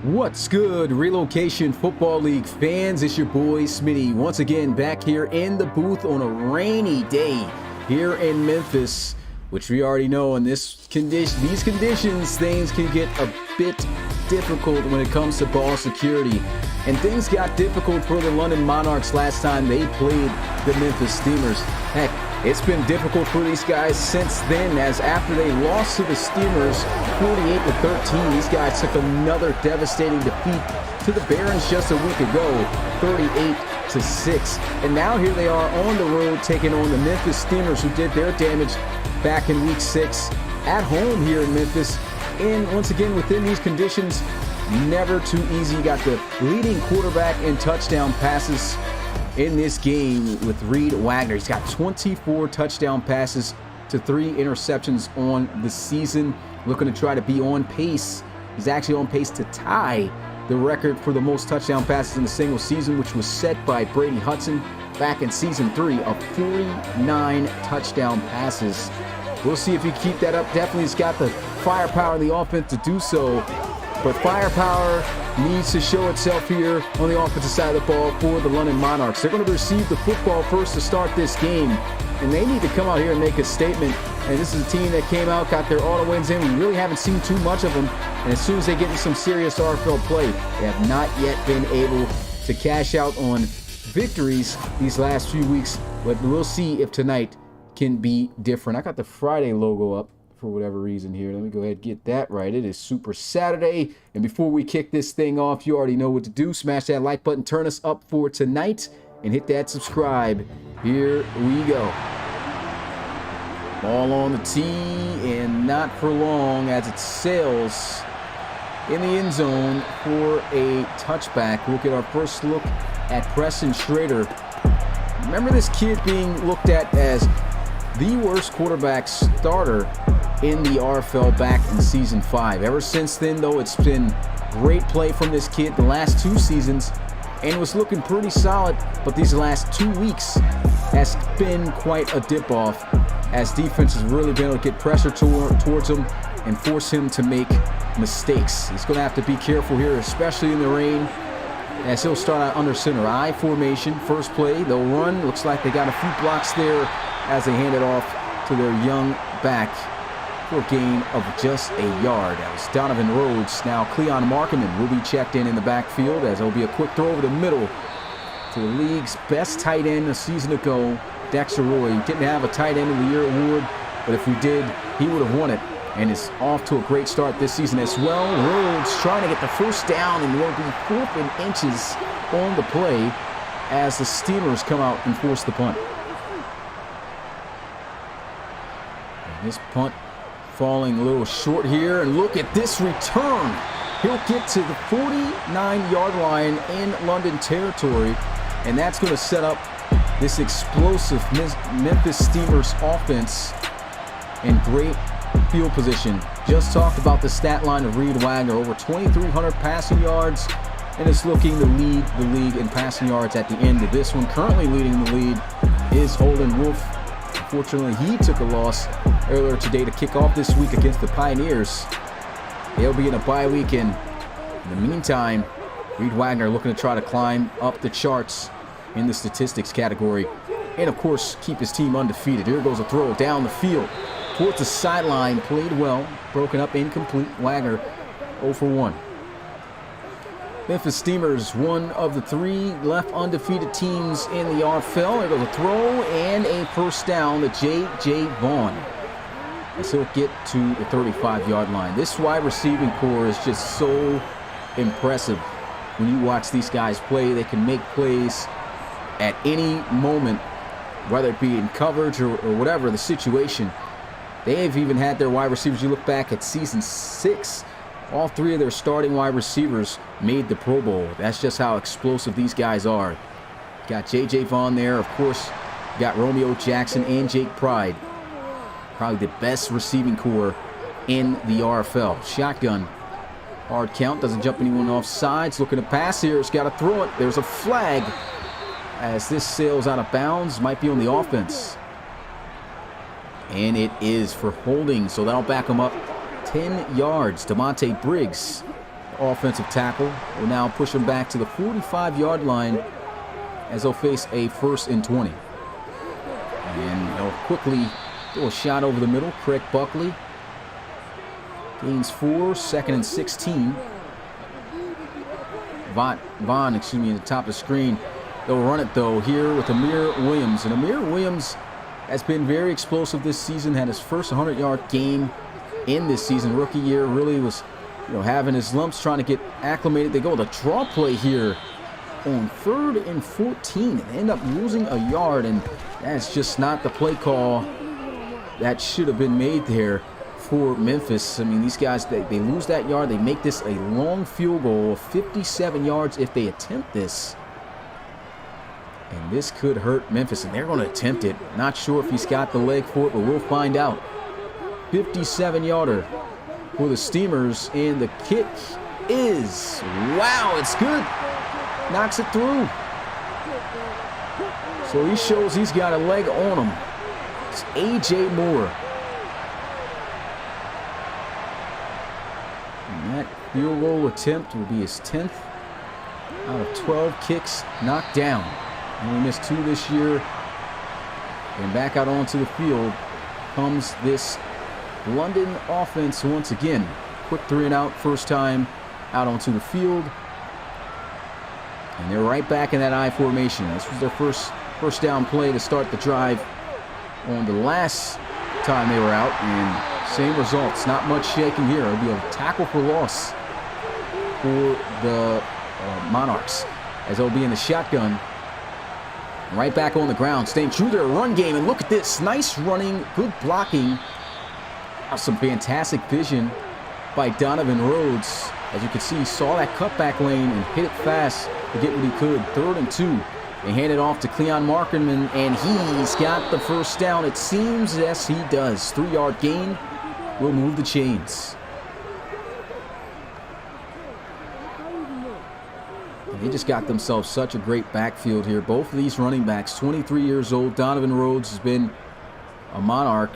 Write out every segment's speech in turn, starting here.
What's good, Relocation Football League fans? It's your boy Smitty once again back here in the booth on a rainy day here in Memphis, which we already know in these conditions things can get a bit difficult when it comes to ball security, and things got difficult for the London Monarchs last time they played the Memphis Steamers. Heck, it's been difficult for these guys since then, as after they lost to the Steamers 48-13, these guys took another devastating defeat to the Barons just a week ago, 38-6. And now here they are on the road taking on the Memphis Steamers, who did their damage back in week 6 at home here in Memphis. And once again, within these conditions, never too easy. You got the leading quarterback in touchdown passes in this game with Reed Wagner. He's got 24 touchdown passes to 3 interceptions on the season. Looking to try to be on pace. He's actually on pace to tie the record for the most touchdown passes in a single season, which was set by Brady Hudson back in season 3 of 49 touchdown passes. We'll see if he keep that up. Definitely he's got the firepower in the offense to do so, but firepower needs to show itself here on the offensive side of the ball for the London Monarchs. They're going to receive the football first to start this game, and they need to come out here and make a statement. And this is a team that came out, got their auto wins in. We really haven't seen too much of them, and as soon as they get into some serious RFL play, they have not yet been able to cash out on victories these last few weeks, but we'll see if tonight can be different. I got the Friday logo up for whatever reason here. Let me go ahead and get that right. It is Super Saturday, and before we kick this thing off, you already know what to do. Smash that like button, turn us up for tonight, and hit that subscribe. Here we go. Ball on the tee, and not for long as it sails in the end zone for a touchback. We'll get our first look at Preston Schrader. Remember this kid being looked at as the worst quarterback starter in the RFL back in season 5. Ever since then, though, it's been great play from this kid the last 2 seasons, and was looking pretty solid, but these last 2 weeks has been quite a dip-off, as defense has really been able to get pressure towards him and force him to make mistakes. He's going to have to be careful here, especially in the rain, as he'll start out under center I formation. First play, they'll run. Looks like they got a few blocks there as they hand it off to their young back for a gain of just a yard. That was Donovan Rhodes. Now Cleon Markman will be checked in the backfield, as there'll be a quick throw over the middle to the league's best tight end a season ago, Dexter Roy. Didn't have a tight end of the year award, but if we did, he would have won it, and is off to a great start this season as well. Rhodes trying to get the first down, and will be 4th and inches on the play as the Steamers come out and force the punt. This punt falling a little short here, and look at this return. He'll get to the 49-yard line in London territory, and that's going to set up this explosive Memphis Steamers offense in great field position. Just talked about the stat line of Reed Wagner, over 2,300 passing yards, and it's looking to lead the league in passing yards at the end of this one. Currently leading the lead is Holden Wolf. Unfortunately, he took a loss earlier today to kick off this week against the Pioneers. They'll be in a bye week, and in the meantime, Reed Wagner looking to try to climb up the charts in the statistics category and, of course, keep his team undefeated. Here goes a throw down the field towards the sideline. Played well. Broken up, incomplete. Wagner 0 for 1. Memphis Steamers, one of the 3 left undefeated teams in the RFL. There goes a throw and a first down to J.J. Vaughn, as he'll get to the 35-yard line. This wide receiving core is just so impressive. When you watch these guys play, they can make plays at any moment, whether it be in coverage or whatever the situation. They have even had their wide receivers. You look back at season 6, all 3 of their starting wide receivers made the Pro Bowl. That's just how explosive these guys are. Got J.J. Vaughn there. Of course, got Romeo Jackson and Jake Pride. Probably the best receiving core in the RFL. Shotgun. Hard count. Doesn't jump anyone off sides. Looking to pass here. It's got to throw it. There's a flag as this sails out of bounds. Might be on the offense. And it is for holding. So that'll back him up 10 yards. Demonte Briggs, offensive tackle, will now push him back to the 45-yard line as they'll face a 1st and 20. And they'll quickly throw a shot over the middle. Craig Buckley gains 4, 2nd and 16. Vaughn, at the top of the screen. They'll run it, though, here with Amir Williams. And Amir Williams has been very explosive this season. Had his first 100-yard game in this season. Rookie year, really was having his lumps, trying to get acclimated. They go with a draw play here on 3rd and 14. They end up losing a yard, and that's just not the play call that should have been made there for Memphis. I mean, these guys, they lose that yard. They make this a long field goal of 57 yards if they attempt this. And this could hurt Memphis, and they're going to attempt it. Not sure if he's got the leg for it, but we'll find out. 57-yarder for the Steamers, and the kick is, wow, it's good. Knocks it through. So he shows he's got a leg on him. It's A.J. Moore. And that field goal attempt will be his 10th out of 12 kicks knocked down. Only missed 2 this year. And back out onto the field comes this London offense once again. Quick 3 and out, first time out onto the field. And they're right back in that I formation. This was their first down play to start the drive on the last time they were out. And same results, not much shaking here. It'll be a tackle for loss for the Monarchs, as they'll be in the shotgun. Right back on the ground, staying true to their run game. And look at this, nice running, good blocking. Some fantastic vision by Donovan Rhodes. As you can see, he saw that cutback lane and hit it fast to get what he could. 3rd and 2. They hand it off to Cleon Markinman, and he's got the first down. It seems, yes, he does. 3-yard gain will move the chains. And they just got themselves such a great backfield here. Both of these running backs, 23 years old. Donovan Rhodes has been a Monarch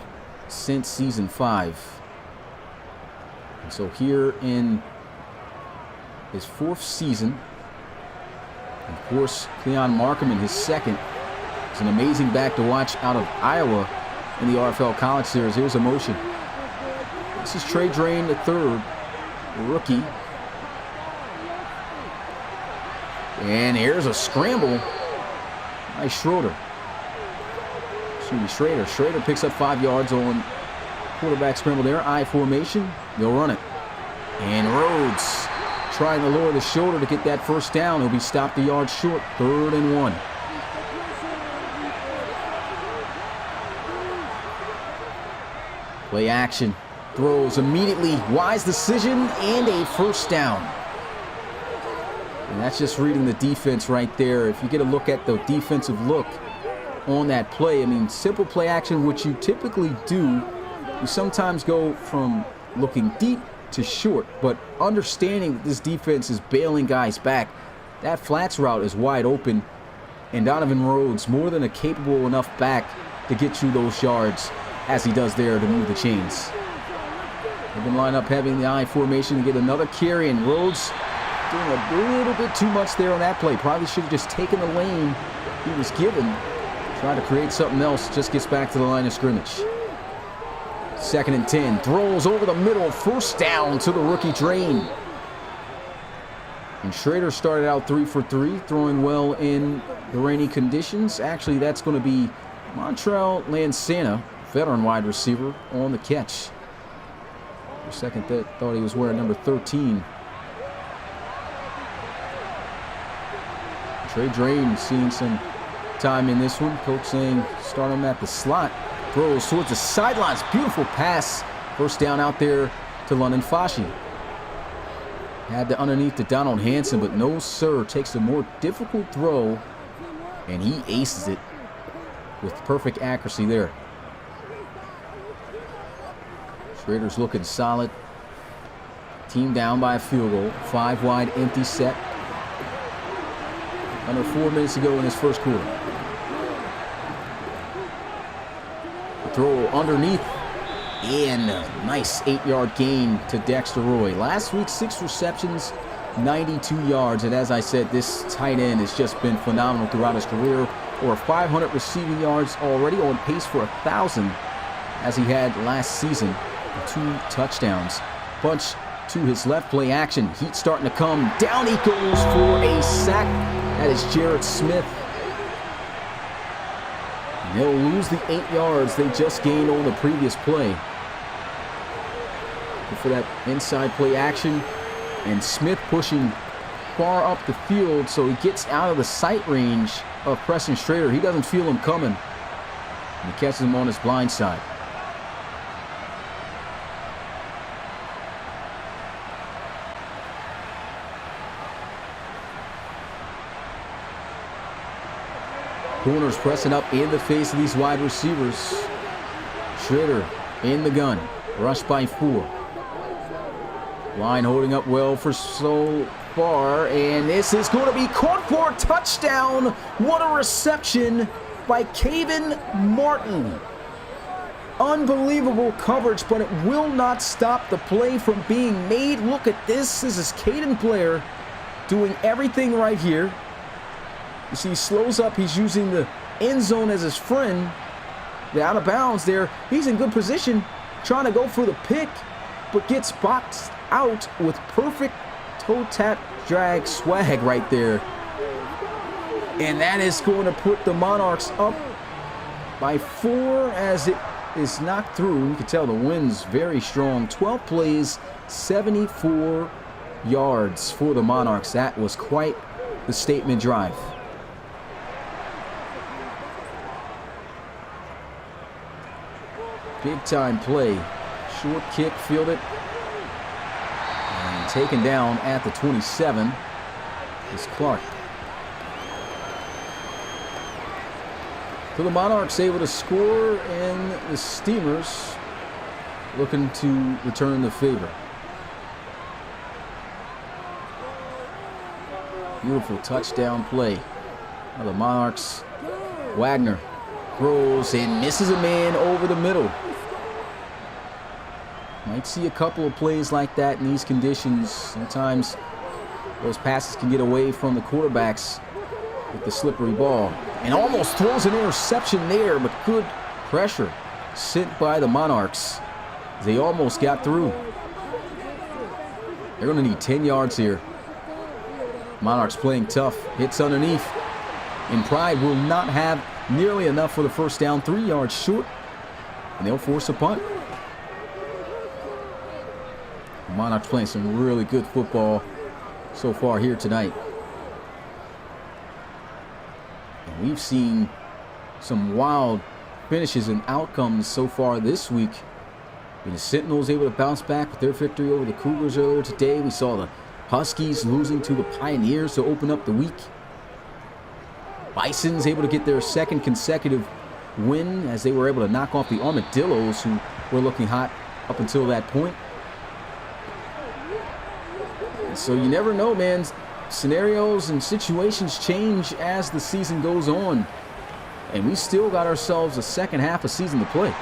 since season 5. And so here in his 4th season, of course, Cleon Markham, his 2nd. It's an amazing back to watch out of Iowa in the RFL College Series. Here's a motion. This is Trey Drain, the 3rd, rookie. And here's a scramble. Nice Schroeder. Schrader picks up 5 yards on quarterback scramble there. I formation. They'll run it. And Rhodes trying to lower the shoulder to get that first down. He'll be stopped a yard short. 3rd and 1. Play action. Throws immediately. Wise decision and a first down. And that's just reading the defense right there. If you get a look at the defensive look on that play, I mean, simple play action, which you typically do, you sometimes go from looking deep to short, but understanding that this defense is bailing guys back, that flats route is wide open, and Donovan Rhodes more than a capable enough back to get you those yards as he does there to move the chains. They've been lined up having the I formation to get another carry, and Rhodes doing a little bit too much there on that play. Probably should have just taken the lane he was given. Trying to create something else, just gets back to the line of scrimmage. 2nd and 10, throws over the middle, first down to the rookie Drain. And Schrader started out 3 for 3, throwing well in the rainy conditions. Actually, that's going to be Montrell Lansana, veteran wide receiver, on the catch. For a second, thought he was wearing number 13. Trey Drain seeing some time in this one. Coach saying start him at the slot. Throws towards the sidelines. Beautiful pass. First down out there to London Fashi. Had the underneath to Donald Hanson, but no sir. Takes a more difficult throw, and he aces it with perfect accuracy there. Schrader's looking solid. Team down by a field goal. 5 wide, empty set. Under 4 minutes to go in this first quarter. The throw underneath. And a nice 8-yard gain to Dexter Roy. Last week, 6 receptions, 92 yards. And as I said, this tight end has just been phenomenal throughout his career. Over 500 receiving yards already, on pace for 1,000 as he had last season. 2 touchdowns. Bunch to his left, play action. Heat starting to come. Down he goes for a sack. That is Jarrett Smith. And they'll lose the 8 yards they just gained on the previous play. For that inside play action, and Smith pushing far up the field, so he gets out of the sight range of Preston Schrader. He doesn't feel him coming, and he catches him on his blind side. Corners pressing up in the face of these wide receivers. Schrader in the gun, rushed by 4. Line holding up well for so far, and this is going to be caught for a touchdown. What a reception by Caven Martin. Unbelievable coverage, but it will not stop the play from being made. Look at this. This is Caden Blair doing everything right here. You see, he slows up. He's using the end zone as his friend. They're out of bounds there. He's in good position, trying to go for the pick, but gets boxed out with perfect toe tap drag swag right there. And that is going to put the Monarchs up by 4 as it is knocked through. You can tell the wind's very strong. 12 plays, 74 yards for the Monarchs. That was quite the statement drive. Big time play. Short kick, fielded. And taken down at the 27 is Clark. So the Monarchs able to score, and the Steamers looking to return the favor. Beautiful touchdown play. Now the Monarchs, Wagner throws and misses a man over the middle. Might see a couple of plays like that in these conditions. Sometimes those passes can get away from the quarterbacks with the slippery ball. And almost throws an interception there, but good pressure sent by the Monarchs. They almost got through. They're going to need 10 yards here. Monarchs playing tough. Hits underneath. And Pride will not have nearly enough for the first down. 3 yards short. And they'll force a punt. Monarchs playing some really good football so far here tonight. And we've seen some wild finishes and outcomes so far this week And the Sentinels able to bounce back with their victory over the Cougars earlier today. We saw the Huskies losing to the Pioneers to open up the week. Bison's able to get their second consecutive win as they were able to knock off the Armadillos, who were looking hot up until that point. And so you never know, man. Scenarios and situations change as the season goes on. And we still got ourselves a second half of season to play.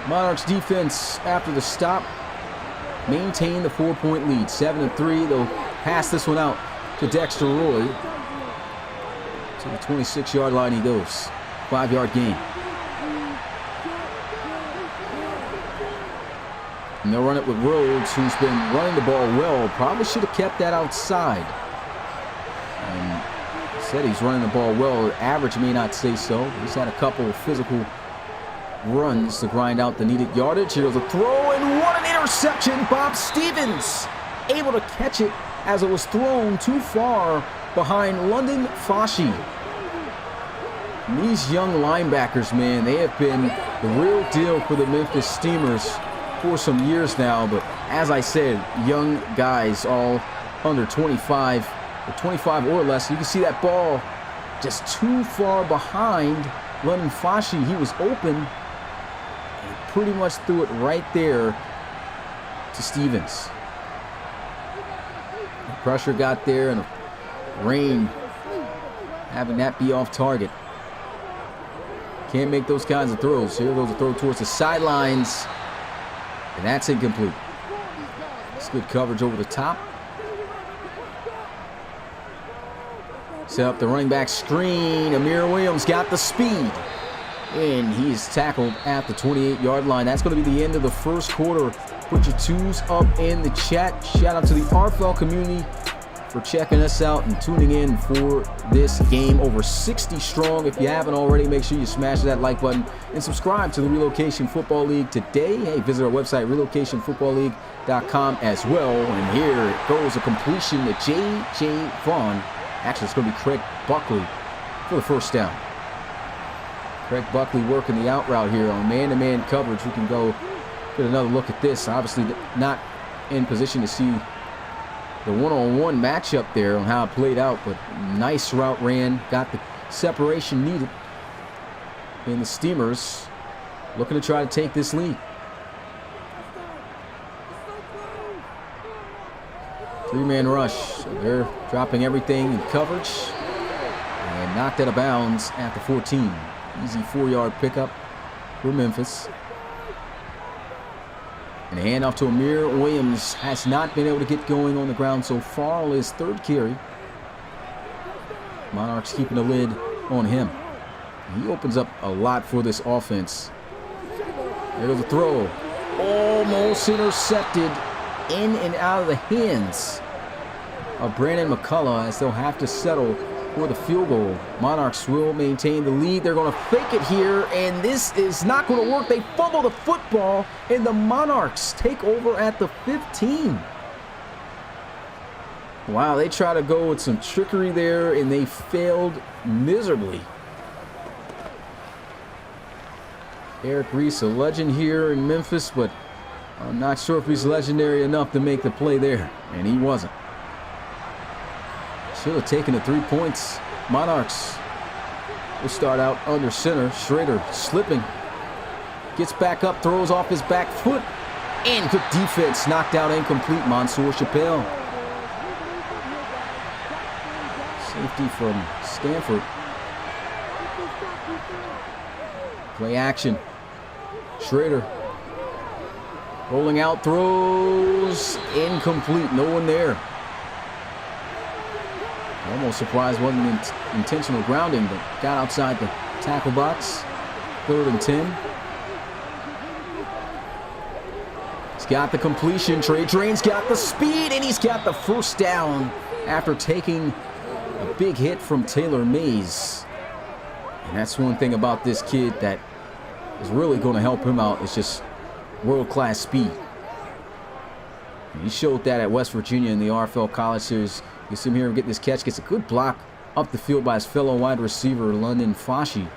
Monarchs defense after the stop maintained the 4-point lead, 7-3. They'll pass this one out to Dexter Roy. To the 26-yard line he goes. 5-yard gain. And they'll run it with Rhodes, who's been running the ball well. Probably should have kept that outside. And said he's running the ball well. Average may not say so. He's had a couple of physical runs to grind out the needed yardage. Here's a throw, and what an interception! Bob Stevens able to catch it as it was thrown too far behind London Fashi. These young linebackers, man, they have been the real deal for the Memphis Steamers for some years now. But as I said, young guys, all under 25 or less. You can see that ball just too far behind London Fashi. He was open. Pretty much threw it right there to Stevens. The pressure got there, and Rain having that be off target. Can't make those kinds of throws. Here goes a throw towards the sidelines, and that's incomplete. It's good coverage over the top. Set up the running back screen. Amir Williams got the speed. And he's tackled at the 28-yard line. That's going to be the end of the first quarter. Put your twos up in the chat. Shout out to the RFL community for checking us out and tuning in for this game. Over 60 strong. If you haven't already, make sure you smash that like button and subscribe to the Relocation Football League today. Hey, visit our website, relocationfootballleague.com as well. And here it goes, a completion to J.J. Vaughn. Actually, it's going to be Craig Buckley for the first down. Craig Buckley working the out route here on man-to-man coverage. We can go get another look at this. Obviously not in position to see the one-on-one matchup there on how it played out, but nice route ran, got the separation needed. And the Steamers looking to try to take this lead. Three-man rush. So they're dropping everything in coverage and knocked out of bounds at the 14. Easy 4-yard pickup for Memphis. And a handoff to Amir Williams. Has not been able to get going on the ground so far. On his third carry. Monarchs keeping the lid on him. He opens up a lot for this offense. There goes the throw. Almost intercepted. In and out of the hands of Brandon McCullough, as they'll have to settle for the field goal. Monarchs will maintain the lead. They're going to fake it here, and this is not going to work. They fumble the football, and the Monarchs take over at the 15. Wow, they try to go with some trickery there, and they failed miserably. Eric Reese, a legend here in Memphis, but I'm not sure if he's legendary enough to make the play there, and he wasn't. Should have taken the 3 points. Monarchs will start out under center. Schrader slipping. Gets back up, throws off his back foot. And good defense, knocked out incomplete. Mansour Chappelle. Safety from Stanford. Play action. Schrader. Rolling out, throws, incomplete, no one there. Almost surprised wasn't intentional grounding, but got outside the tackle box. 3rd and 10. He's got the completion. Trey Drain's got the speed, and he's got the first down after taking a big hit from Taylor Mays. And that's one thing about this kid that is really going to help him out. It's just world-class speed. And he showed that at West Virginia in the RFL College Series. You see him here get this catch, gets a good block up the field by his fellow wide receiver, London Fashi.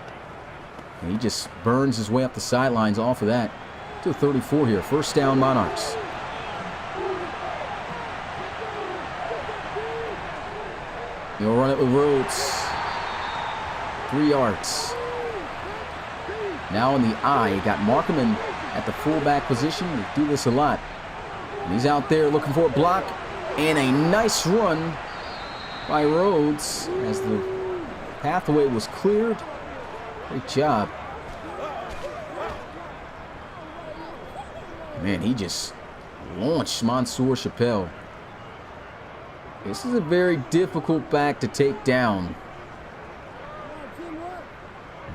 And he just burns his way up the sidelines off of that. To 34 here. First down, Monarchs. He'll run it with Rhodes. 3 yards. Now in the eye, got Markham at the fullback position. They do this a lot. And he's out there looking for a block. And a nice run by Rhodes as the pathway was cleared. Great job. Man, he just launched Mansour Chappelle. This is a very difficult back to take down.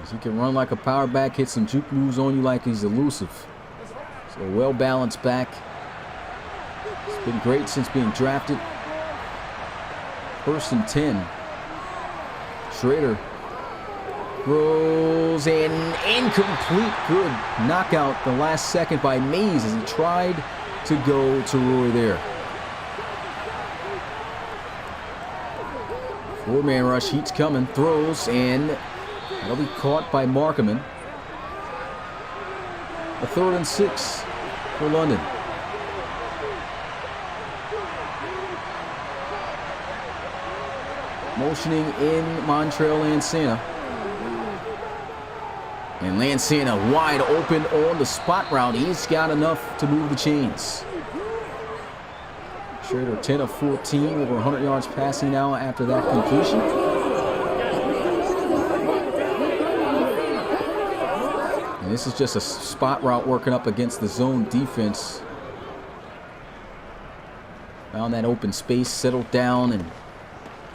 As he can run like a power back, hit some juke moves on you like he's elusive. So a well-balanced back. It's been great since being drafted. 1st and 10. Schrader rolls in, incomplete. Good knockout the last second by Mays as he tried to go to Roy there. 4-man rush, Heat's coming, throws, and that'll be caught by Markham. A 3rd and 6 for London. Motioning in Montrell Lansana. And Lansana wide open on the spot route. He's got enough to move the chains. Schrader 10 of 14, over 100 yards passing now after that completion. And this is just a spot route working up against the zone defense. Found that open space, settled down, and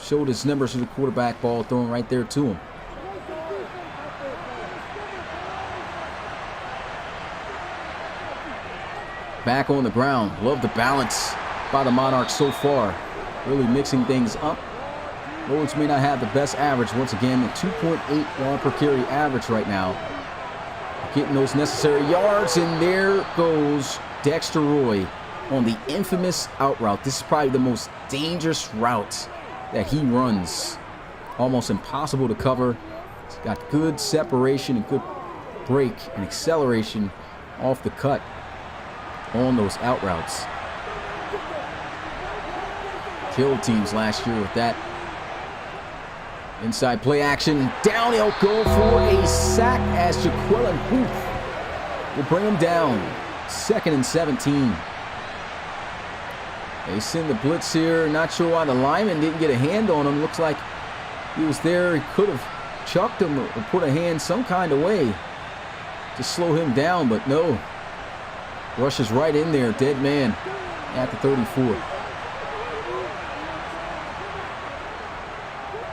showed his numbers to the quarterback. Ball thrown right there to him. Back on the ground. Love the balance by the Monarchs so far. Really mixing things up. Lawrence may not have the best average. Once again, a 2.8 yard per carry average right now. Getting those necessary yards, and there goes Dexter Roy on the infamous out route. This is probably the most dangerous route that he runs. Almost impossible to cover. He's got good separation and good break and acceleration off the cut on those out routes. Killed teams last year with that. Inside play action. Down he'll go for a sack as Jaquelin Booth will bring him down. 2nd and 17. They send the blitz here. Not sure why the lineman didn't get a hand on him. Looks like he was there. He could have chucked him or put a hand some kind of way to slow him down, but no. Rushes right in there. Dead man at the 34.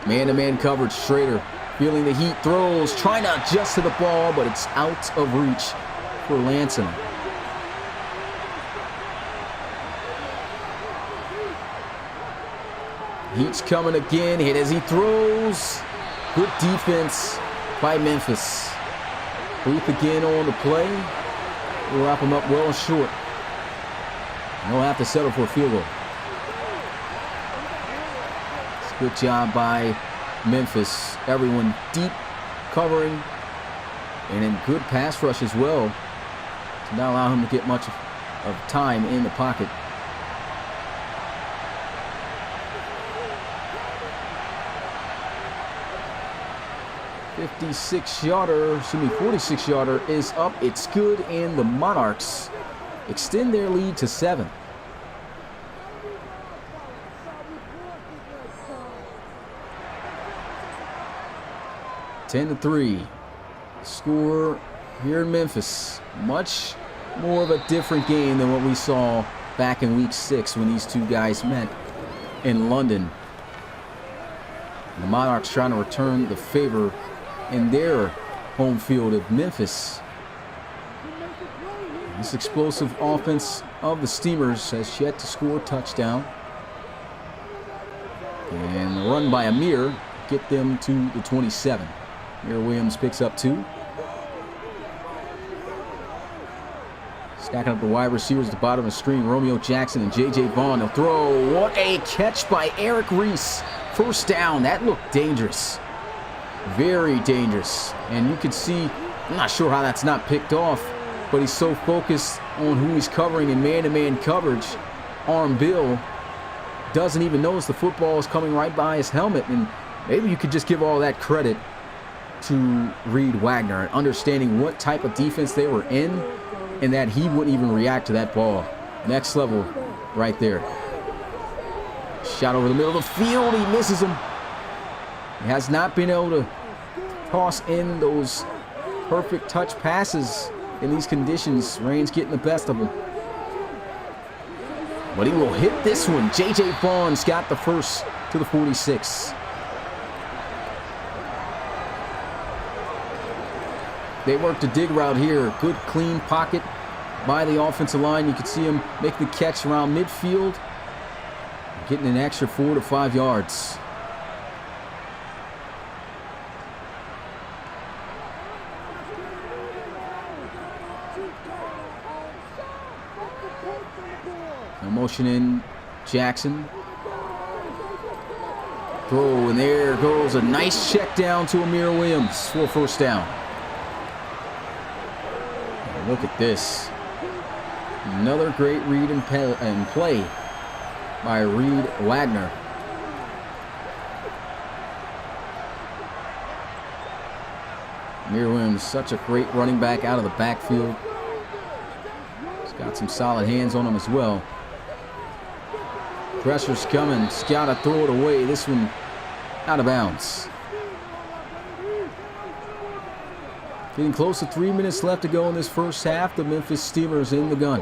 Man-to-man coverage. Schrader feeling the heat, throws, trying to adjust to the ball, but it's out of reach for Lanson. Heat's coming again. Hit as he throws. Good defense by Memphis. Booth again on the play. We'll wrap him up well and short. And he'll have to settle for a field goal. Good job by Memphis. Everyone deep covering and in good pass rush as well to not allow him to get much of time in the pocket. '46-yarder, 46-yarder is up. It's good, and the Monarchs extend their lead to 7. (10-3). Score here in Memphis. Much more of a different game than what we saw back in week 6 when these two guys met in London. And the Monarchs trying to return the favor in their home field of Memphis. This explosive offense of the Steamers has yet to score a touchdown. And the run by Amir get them to the 27. Amir Williams picks up 2. Stacking up the wide receivers at the bottom of the screen. Romeo Jackson and J.J. Vaughn. They'll throw. What a catch by Eric Reese. First down. That looked dangerous. Very dangerous. And you could see I'm not sure how that's not picked off, but he's so focused on who he's covering in man-to-man coverage. Arm Bill doesn't even notice the football is coming right by his helmet, and maybe you could just give all that credit to Reed Wagner and understanding what type of defense they were in and that he wouldn't even react to that ball. Next level right there. Shot over the middle of the field. He misses him. He has not been able to toss in those perfect touch passes in these conditions. Rain's getting the best of him. But he will hit this one. J.J. Vaughn's got the first to the 46. They worked a dig route here. Good clean pocket by the offensive line. You can see him make the catch around midfield. Getting an extra 4 to 5 yards. No motion in Jackson. Throw, and there goes a nice check down to Amir Williams for a first down. Look at this. Another great read and play by Reed Wagner. Amir Williams, such a great running back out of the backfield. He's got some solid hands on him as well. Pressure's coming. He's got to throw it away. This one out of bounds. Getting close to 3 minutes left to go in this first half. The Memphis Steelers in the gun.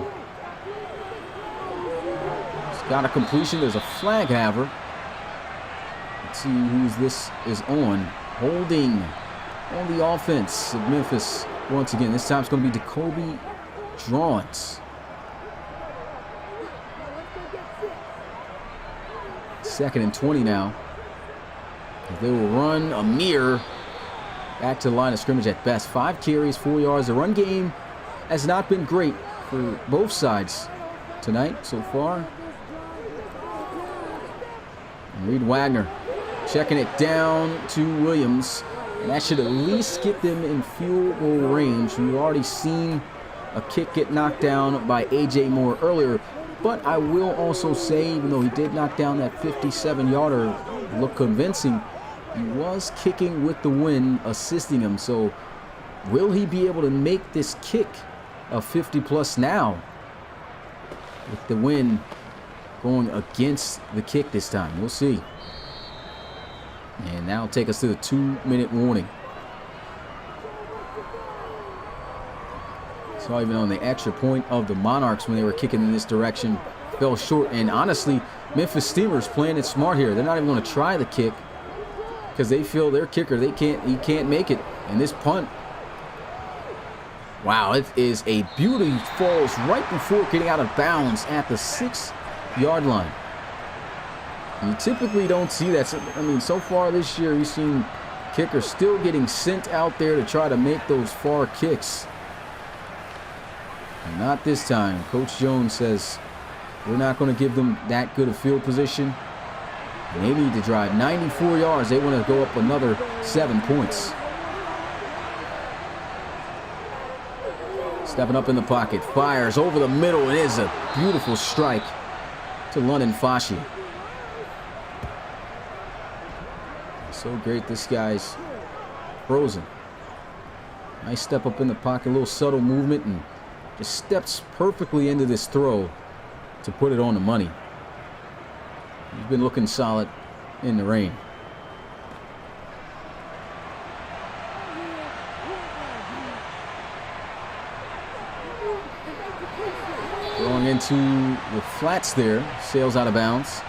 He's got a completion. There's a flag haver. Let's see who this is on. Holding on the offense of Memphis once again. This time it's going to be Jacoby Drawns. Second and 20 now. They will run Amir back to the line of scrimmage at best. 5 carries, 4 yards. The run game has not been great for both sides tonight so far. And Reed Wagner checking it down to Williams. And that should at least get them in field goal range. We've already seen a kick get knocked down by A.J. Moore earlier. But I will also say, even though he did knock down that 57-yarder, look convincing, he was kicking with the wind, assisting him. So will he be able to make this kick a 50-plus now with the wind going against the kick this time? We'll see. And that'll take us to the 2-minute warning. Saw even on the extra point of the Monarchs when they were kicking in this direction, fell short. And honestly, Memphis Steelers playing it smart here. They're not even going to try the kick because they feel their kicker, he can't make it. And this punt, wow, it is a beauty. Falls right before getting out of bounds at the 6-yard line. You typically don't see that. I mean, so far this year, we've seen kickers still getting sent out there to try to make those far kicks. And not this time. Coach Jones says we're not going to give them that good a field position. And they need to drive 94 yards. They want to go up another 7 points. Stepping up in the pocket. Fires over the middle. It is a beautiful strike to London Fashi. So great. This guy's frozen. Nice step up in the pocket. A little subtle movement and just steps perfectly into this throw to put it on the money. He's been looking solid in the rain. Going into the flats there. Sails out of bounds.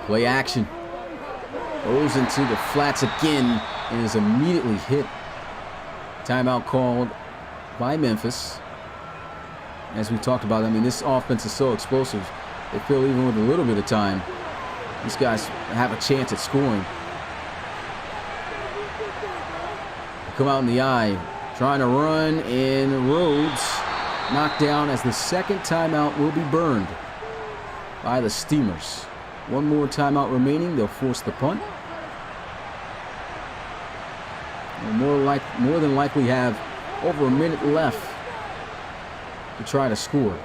Play action. Goes into the flats again and is immediately hit. Timeout called by Memphis. As we talked about, I mean, this offense is so explosive. They feel even with a little bit of time, these guys have a chance at scoring. Come out in the eye, trying to run, and Rhodes knocked down as the second timeout will be burned by the Steelers. One more timeout remaining. They'll force the punt. They'll more than likely have over a minute left to try to score.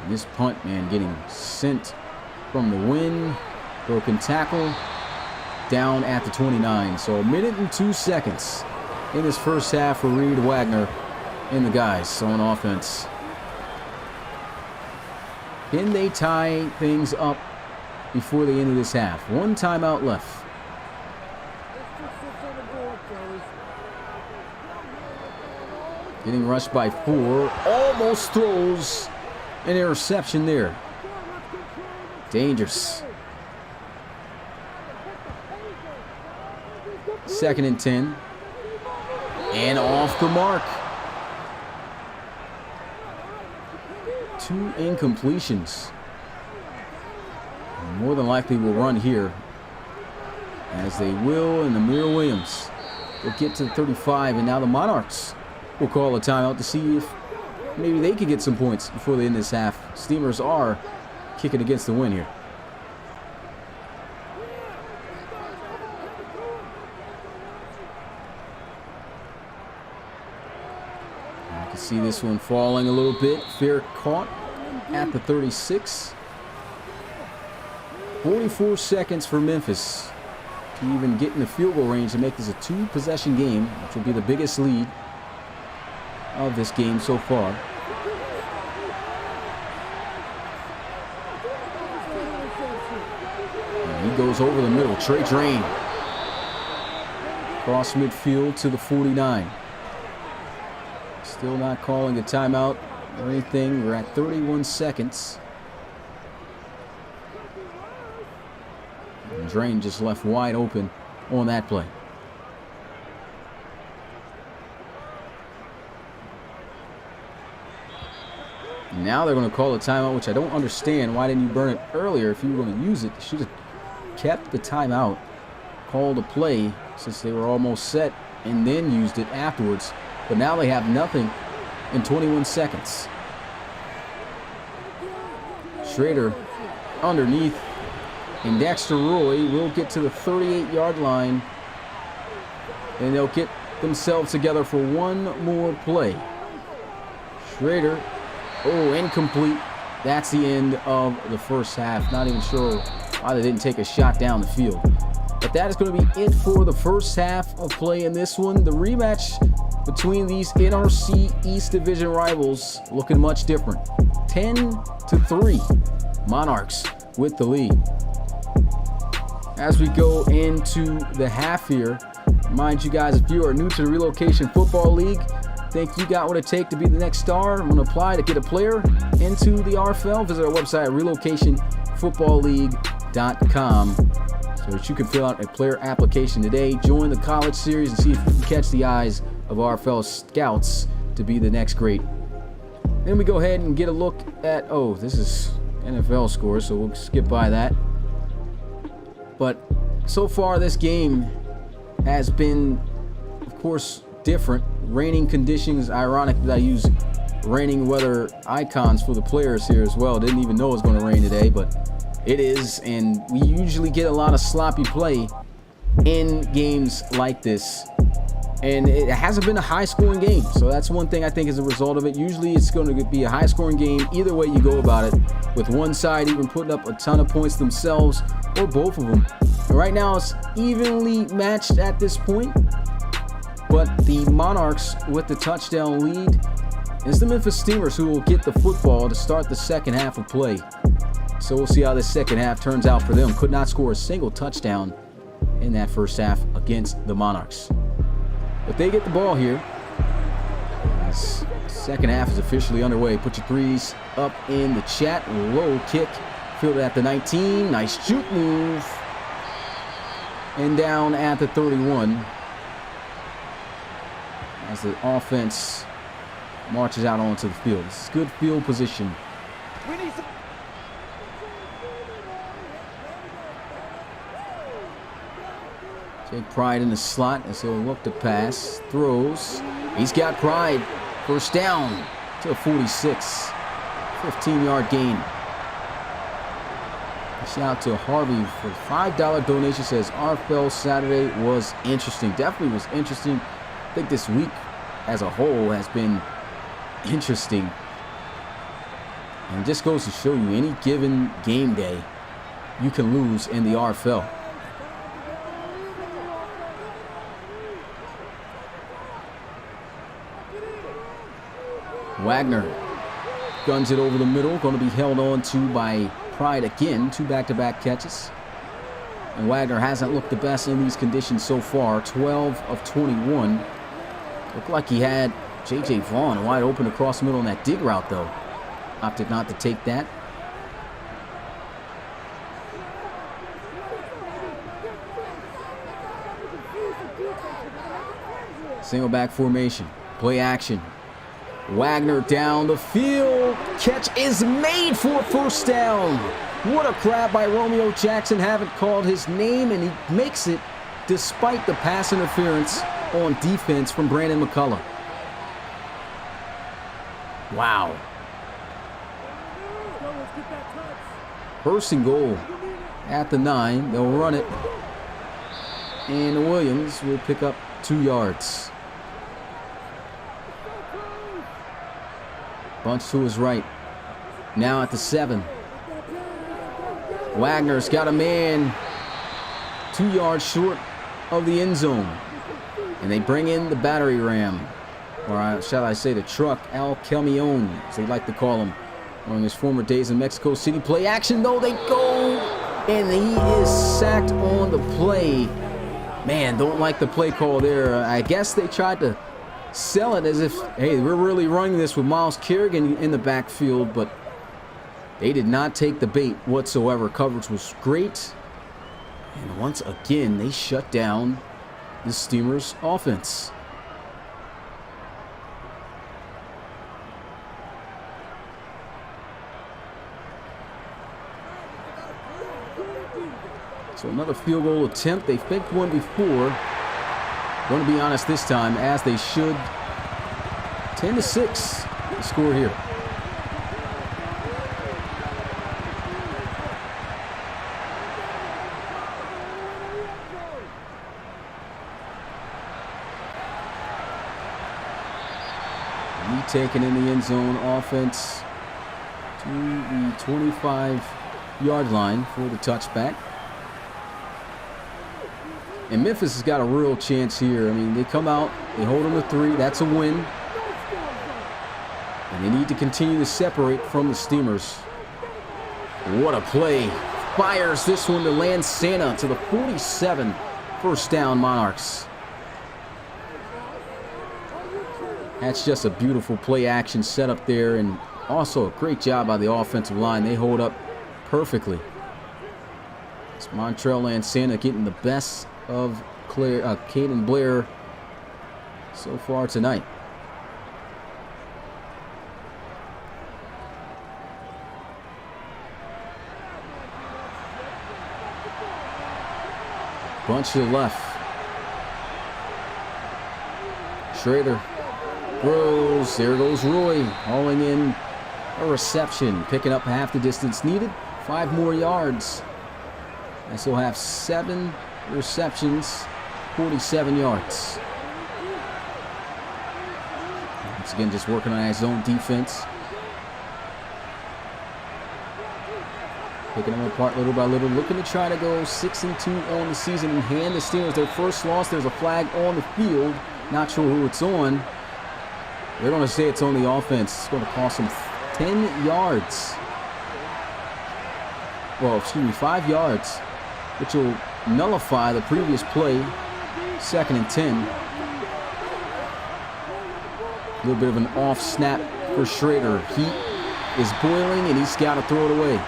And this punt, man, getting sent from the wind. Broken tackle. Down at the 29. So 1 minute and 2 seconds in this first half for Reed, Wagner, and the guys on offense. Can they tie things up before the end of this half? One timeout left. Getting rushed by 4. Almost throws an interception there. Dangerous. 2nd and 10. And off the mark. 2 incompletions. And more than likely will run here, as they will, and Amir Williams will get to the 35, and now the Monarchs will call a timeout to see if maybe they could get some points before the end of this half. Steamers are kicking against the wind here. See this one falling a little bit. Fair caught at the 36. 44 seconds for Memphis to even get in the field goal range to make this a 2-possession game, which will be the biggest lead of this game so far. And he goes over the middle. Trey Drain. Cross midfield to the 49. Still not calling a timeout or anything. We're at 31 seconds. And Drain just left wide open on that play. Now they're going to call a timeout, which I don't understand. Why didn't you burn it earlier if you were going to use it? You should have kept the timeout, called a play since they were almost set, and then used it afterwards. But now they have nothing in 21 seconds. Schrader underneath, and Dexter Roy will get to the 38-yard line, and they'll get themselves together for one more play. Schrader, incomplete. That's the end of the first half. Not even sure why they didn't take a shot down the field. But that is going to be it for the first half of play in this one. The rematch between these NRC East Division rivals looking much different. 10-3, Monarchs with the lead. As we go into the half here, remind you guys, if you are new to the Relocation Football League, think you got what it takes to be the next star, I'm going to apply to get a player into the RFL. Visit our website at relocationfootballleague.com so that you can fill out a player application today. Join the college series and see if you can catch the eyes of RFL scouts to be the next great. Then we go ahead and get a look at, this is NFL scores, so we'll skip by that. But so far this game has been, of course, different. Raining conditions. Ironic that I use raining weather icons for the players here as well. Didn't even know it was going to rain today, but it is, and we usually get a lot of sloppy play in games like this. And it hasn't been a high-scoring game, so that's one thing I think is a result of it. Usually it's going to be a high-scoring game either way you go about it, with one side even putting up a ton of points themselves or both of them. And right now it's evenly matched at this point, but the Monarchs with the touchdown lead is the Memphis Steamers, who will get the football to start the second half of play. So we'll see how this second half turns out for them. Could not score a single touchdown in that first half against the Monarchs. But they get the ball here. This second half is officially underway. Put your threes up in the chat. Low kick. Fielded at the 19. Nice juke move. And down at the 31. As the offense marches out onto the field. This is good field position. Take pride in the slot as he'll look to pass. Throws. He's got pride. First down to the 46. 15-yard gain. Shout out to Harvey for $5 donation. Says RFL Saturday was interesting. Definitely was interesting. I think this week as a whole has been interesting. And it just goes to show you, any given game day, you can lose in the RFL. Wagner guns it over the middle. Going to be held on to by Pride again. 2 back-to-back catches. And Wagner hasn't looked the best in these conditions so far. 12 of 21. Looked like he had J.J. Vaughn wide open across the middle on that dig route, though. Opted not to take that. Single back formation. Play action. Wagner down the field. Catch is made for a first down. What a grab by Romeo Jackson. Haven't called his name, and he makes it despite the pass interference on defense from Brandon McCullough. Wow. First and goal at the 9. They'll run it. And Williams will pick up 2 yards. Bunch to his right. Now at the 7. Wagner's got a man 2 yards short of the end zone. And they bring in the battering ram. Or shall I say the truck, Al Camion, as they like to call him. On his former days in Mexico City. Play action, though, they go. And he is sacked on the play. Man, don't like the play call there. I guess they tried to sell it as if, hey, we're really running this with Miles Kerrigan in the backfield, but they did not take the bait whatsoever. Coverage was great. And once again, they shut down the Steamers' offense. So another field goal attempt. They faked one before. Going to be honest this time, as they should. 10-6, the score here. Taken in the end zone, offense to the 25-yard line for the touchback. And Memphis has got a real chance here. I mean, they come out, they hold them to 3. That's a win. And they need to continue to separate from the Steamers. What a play. Fires this one to land Santa to the 47. First down, Monarchs. That's just a beautiful play action setup there, and also a great job by the offensive line. They hold up perfectly. It's Montrell Lansana getting the best of Caden Blair so far tonight. Bunch to the left. Schrader throws. There goes Roy, hauling in a reception, picking up half the distance needed. 5 more yards. And so have 7 receptions, 47 yards. Once again, just working on his own defense. Picking them apart little by little, looking to try to go 6-2 on the season and hand the Steelers their first loss. There's a flag on the field. Not sure who it's on. They're going to say it's on the offense. It's going to cost them 10 yards. Well, excuse me, 5 yards, which will nullify the previous play. 2nd and 10. A little bit of an off snap for Schrader. Heat is boiling, and he's got to throw it away.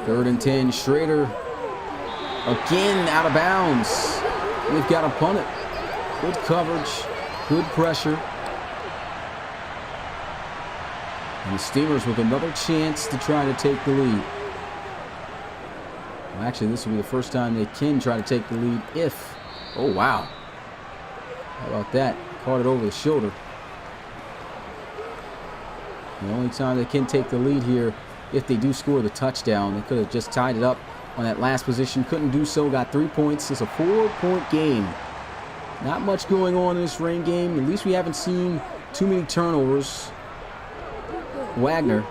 Third and 10, Schrader again out of bounds. They've got to punt it. Good coverage, good pressure. And the Steelers with another chance to try to take the lead. Well, actually, this will be the first time they can try to take the lead if... Oh, wow. How about that? Caught it over the shoulder. The only time they can take the lead here, if they do score the touchdown, they could have just tied it up on that last position. Couldn't do so. Got 3 points. It's a 4-point game. Not much going on in this rain game. At least we haven't seen too many turnovers. Wagner.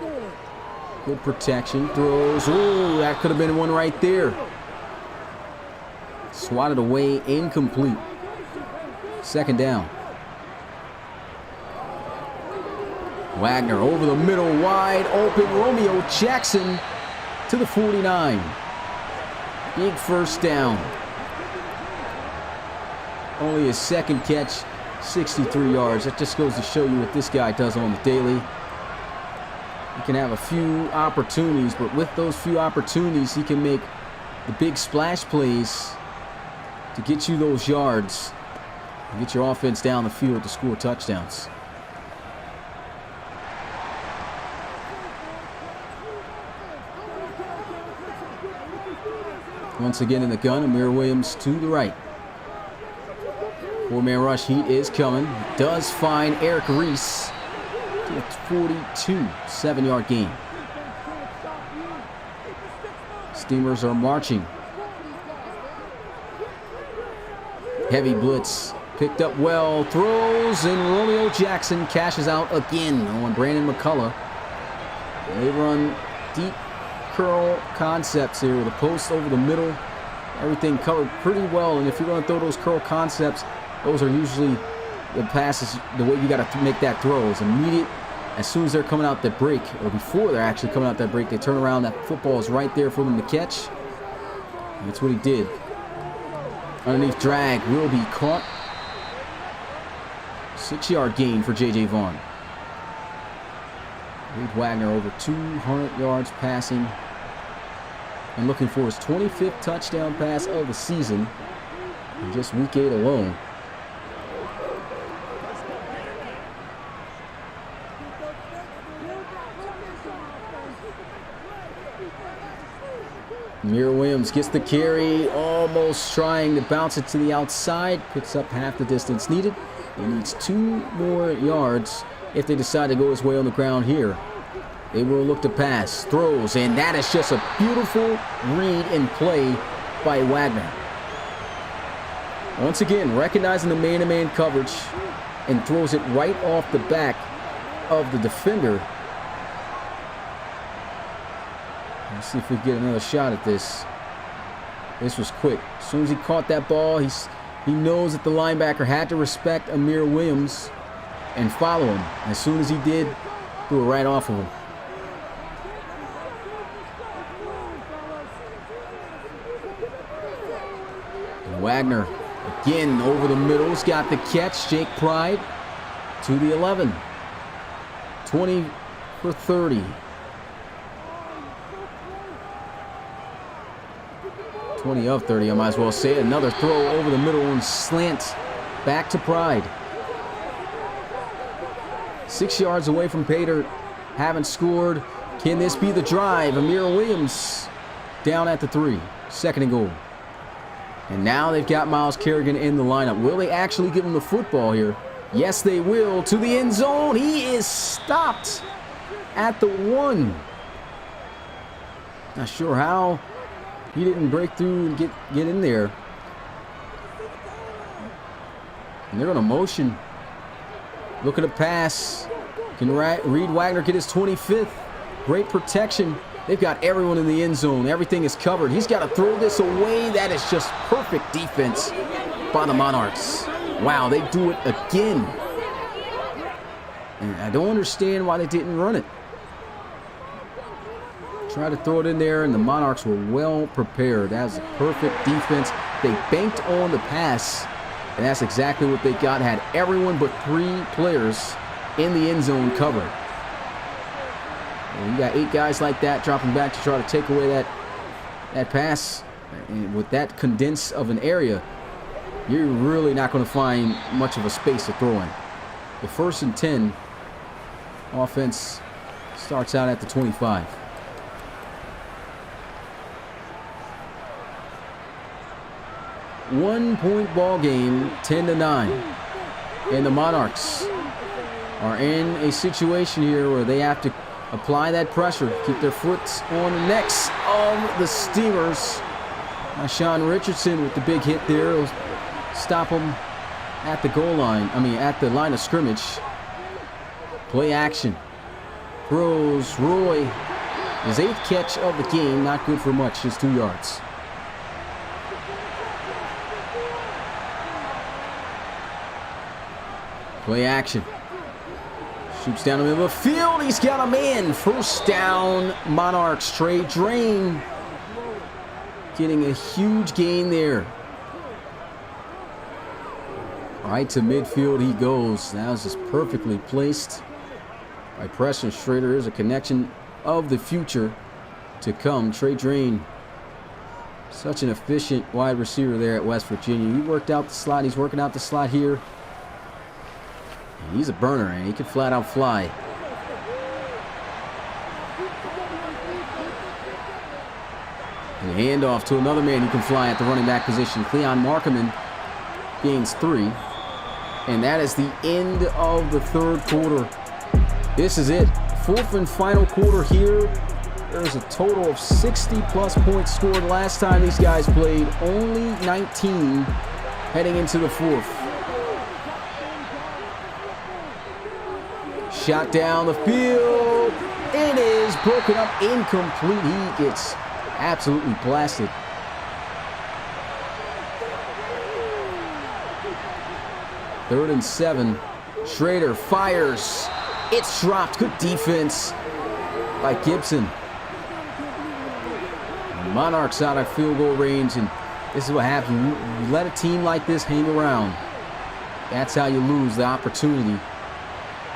Good protection. Throws. Ooh, that could have been one right there. Swatted away. Incomplete. Second down. Wagner over the middle, wide open. Romeo Jackson to the 49. Big first down. Only his second catch, 63 yards. That just goes to show you what this guy does on the daily. He can have a few opportunities, but with those few opportunities, he can make the big splash plays to get you those yards and get your offense down the field to score touchdowns. Once again in the gun, Amir Williams to the right. Four-man rush heat is coming. Does find Eric Reese to the 42, 7-yard gain. Steamers are marching. Heavy blitz. Picked up well. Throws, and Romeo Jackson cashes out again on Brandon McCullough. They run deep curl concepts here with a post over the middle. Everything covered pretty well, and if you're going to throw those curl concepts, those are usually the passes, the way you got to make that throw is immediate. As soon as they're coming out that break, or before they're actually coming out that break, they turn around, that football is right there for them to catch. And that's what he did. Underneath drag will be caught. 6-yard gain for J.J. Vaughn. Reed Wagner over 200 yards passing and looking for his 25th touchdown pass of the season in just week 8 alone. Amir Williams gets the carry, almost trying to bounce it to the outside, picks up half the distance needed. He needs 2 more yards if they decide to go his way on the ground here. They will look to pass, throws, and that is just a beautiful read and play by Wagner. Once again, recognizing the man-to-man coverage and throws it right off the back of the defender. Let's see if we get another shot at this. This was quick. As soon as he caught that ball, he knows that the linebacker had to respect Amir Williams and follow him. As soon as he did, threw it right off of him. And Wagner again over the middle. He's got the catch. Jake Pride to the 11. 20 for 30. 20 of 30, I might as well say it. Another throw over the middle and slant back to Pride. 6 yards away from Pater. Haven't scored. Can this be the drive? Amir Williams down at the 3. Second and goal. And now they've got Myles Kerrigan in the lineup. Will they actually give him the football here? Yes, they will. To the end zone. He is stopped at the 1. Not sure how he didn't break through and get in there. And they're going to motion. Look at the pass. Can Reed Wagner get his 25th? Great protection. They've got everyone in the end zone. Everything is covered. He's got to throw this away. That is just perfect defense by the Monarchs. Wow, they do it again. And I don't understand why they didn't run it. Tried to throw it in there, and the Monarchs were well prepared. That was a perfect defense. They banked on the pass, and that's exactly what they got. Had everyone but 3 players in the end zone covered. And you got 8 guys like that dropping back to try to take away that pass. And with that condense of an area, you're really not going to find much of a space to throw in. The 1st and 10 offense starts out at the 25. One-point ball game, 10-9. And the Monarchs are in a situation here where they have to apply that pressure, keep their foot on the necks of the Steamers. Sean Richardson with the big hit there will stop them at the goal line. At the line of scrimmage. Play action. Throws Roy. His 8th catch of the game. Not good for much. Just 2 yards. Play action. Shoots down the middle of the field. He's got a man. First down, Monarchs. Trey Drain getting a huge gain there. Right to midfield he goes. That was just perfectly placed by Preston Schrader. There's a connection of the future to come. Trey Drain, such an efficient wide receiver there at West Virginia. He worked out the slot. He's working out the slot here. And he's a burner, and he can flat out fly. And a handoff to another man who can fly at the running back position. Cleon Markman gains 3. And that is the end of the 3rd quarter. This is it. 4th and final quarter here. There's a total of 60-plus points scored last time these guys played. Only 19 heading into the 4th. Shot down the field. It is broken up, incomplete. He gets absolutely blasted. Third and 7. Schrader fires. It's dropped. Good defense by Gibson. The Monarchs out of field goal range, and this is what happens. You let a team like this hang around. That's how you lose the opportunity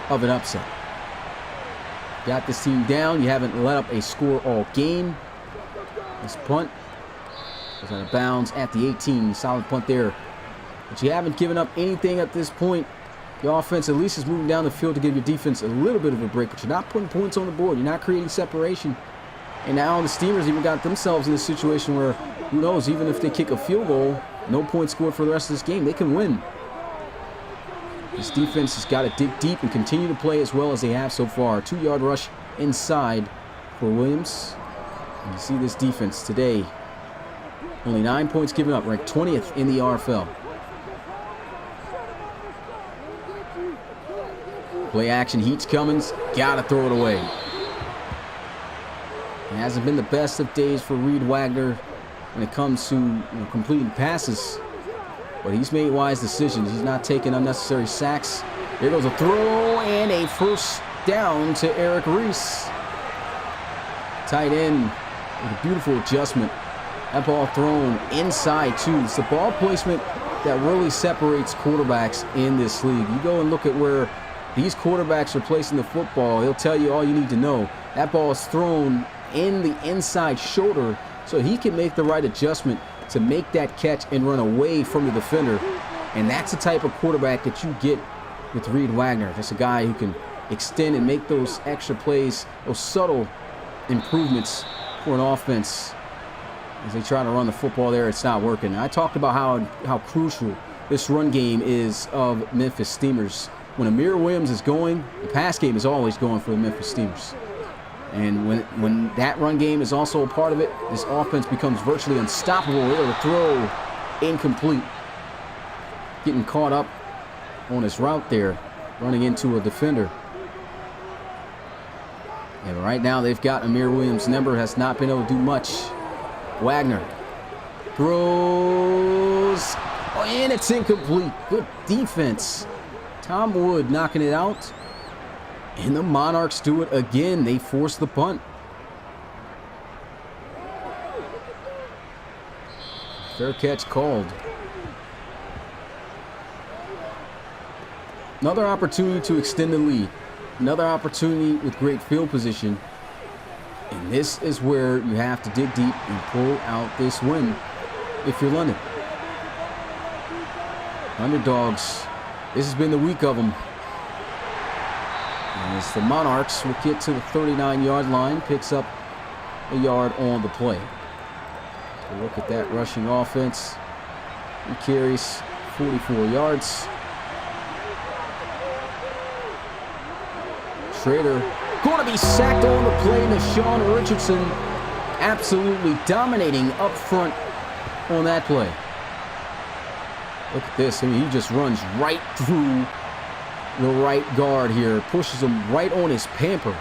of an upset. Got this team down. You haven't let up a score all game. This punt was out of bounds at the 18. Solid punt there. But you haven't given up anything at this point. The offense at least is moving down the field to give your defense a little bit of a break, but you're not putting points on the board. You're not creating separation. And now the Steamers even got themselves in a situation where, who knows, even if they kick a field goal, no points scored for the rest of this game, they can win. This defense has got to dig deep and continue to play as well as they have so far. 2-yard rush inside for Williams. And you see this defense today, only 9 points given up, ranked 20th in the RFL. Play action, Heat's Cummins, gotta throw it away. It hasn't been the best of days for Reed Wagner when it comes to completing passes, but he's made wise decisions. He's not taking unnecessary sacks. There goes a throw and a first down to Eric Reese. Tight end with a beautiful adjustment. That ball thrown inside too. It's the ball placement that really separates quarterbacks in this league. You go and look at where these quarterbacks are placing the football, he'll tell you all you need to know. That ball is thrown in the inside shoulder so he can make the right adjustment to make that catch and run away from the defender. And that's the type of quarterback that you get with Reed Wagner. That's a guy who can extend and make those extra plays, those subtle improvements for an offense. As they try to run the football there, it's not working. I talked about how crucial this run game is of Memphis Steamers. When Amir Williams is going, the pass game is always going for the Memphis Steamers. And when that run game is also a part of it, this offense becomes virtually unstoppable. Able to throw incomplete. Getting caught up on his route there, running into a defender. And right now they've got Amir Williams' number, has not been able to do much. Wagner throws, and it's incomplete. Good defense. Tom Wood knocking it out. And the Monarchs do it again. They force the punt. Fair catch called. Another opportunity to extend the lead. Another opportunity with great field position. And this is where you have to dig deep and pull out this win if you're London. Underdogs. This has been the week of them. And as the Monarchs will get to the 39-yard line, picks up a yard on the play. So look at that rushing offense. He carries 44 yards. Schrader going to be sacked on the play. Sean Richardson absolutely dominating up front on that play. Look at this. I mean, he just runs right through the right guard here. Pushes him right on his pamper.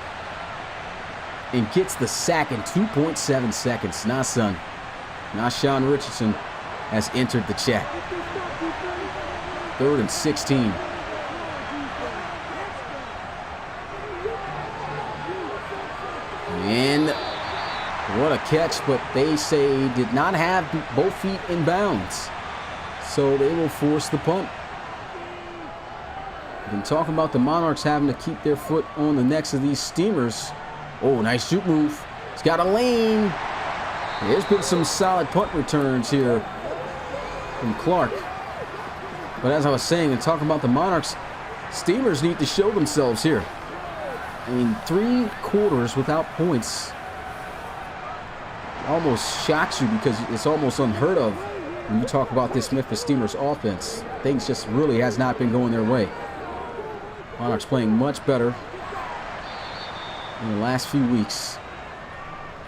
And gets the sack in 2.7 seconds. Nah, son. Nah, Sean Richardson has entered the chat. 3rd and 16. And what a catch, but they say did not have both feet in bounds. So they will force the punt. We've been talking about the Monarchs having to keep their foot on the necks of these Steamers. Oh, nice shoot move. He's got a lane. There's been some solid punt returns here from Clark. But as I was saying and talking about the Monarchs, Steamers need to show themselves here. I mean, 3 quarters without points almost shocks you because it's almost unheard of when you talk about this Memphis Steamers offense. Things just really has not been going their way. Monarchs playing much better in the last few weeks.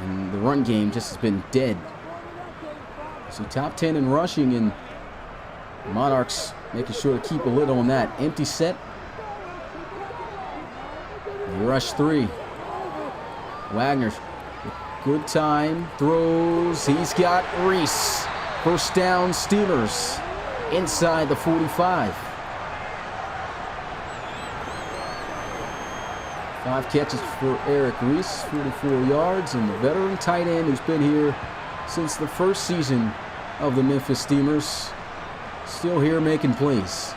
And the run game just has been dead. See, top 10 in rushing, and Monarchs making sure to keep a lid on that. Empty set. They rush 3. Wagner, good time, throws. He's got Reese. First down, Steamers inside the 45. 5 catches for Eric Reese, 44 yards, and the veteran tight end who's been here since the first season of the Memphis Steamers, still here making plays.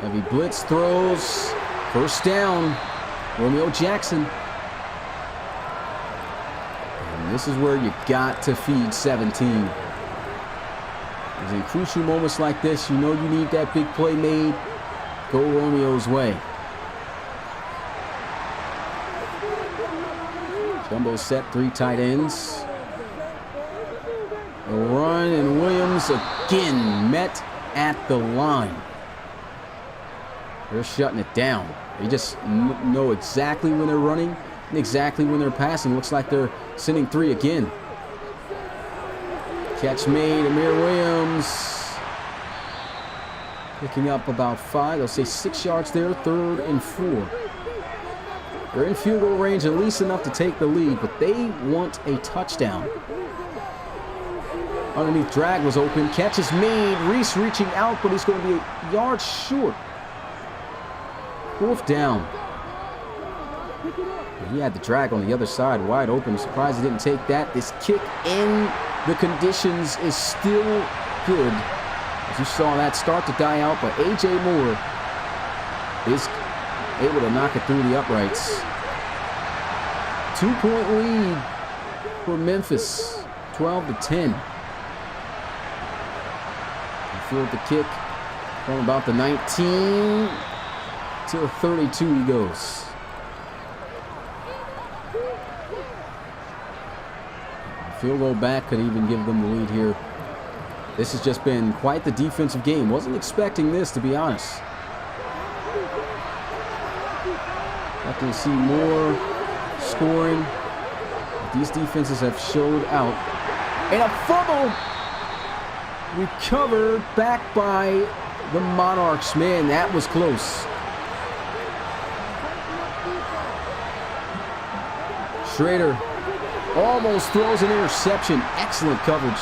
Heavy blitz throws. First down, Romeo Jackson. And this is where you got to feed 17. In crucial moments like this, you know you need that big play made. Go Romeo's way. Jumbo set, 3 tight ends. A run, and Williams again met at the line. They're shutting it down. They just know exactly when they're running and exactly when they're passing. Looks like they're sending 3 again. Catch made, Amir Williams picking up about 5. They'll say 6 yards there, 3rd and 4. They're in field goal range, at least enough to take the lead, but they want a touchdown. Underneath drag was open. Catch is made. Reese reaching out, but he's going to be a yard short. 4th down. He had the drag on the other side, wide open. Surprised he didn't take that. This kick in the conditions is still good. As you saw that start to die out, but A.J. Moore is able to knock it through the uprights. 2-point lead for Memphis, 12-10. Field the kick from about the 19 till 32 he goes. Field goal back could even give them the lead here. This has just been quite the defensive game. Wasn't expecting this, to be honest. After to see more scoring. These defenses have showed out. And a fumble recovered back by the Monarchs. Man, that was close. Schrader almost throws an interception. Excellent coverage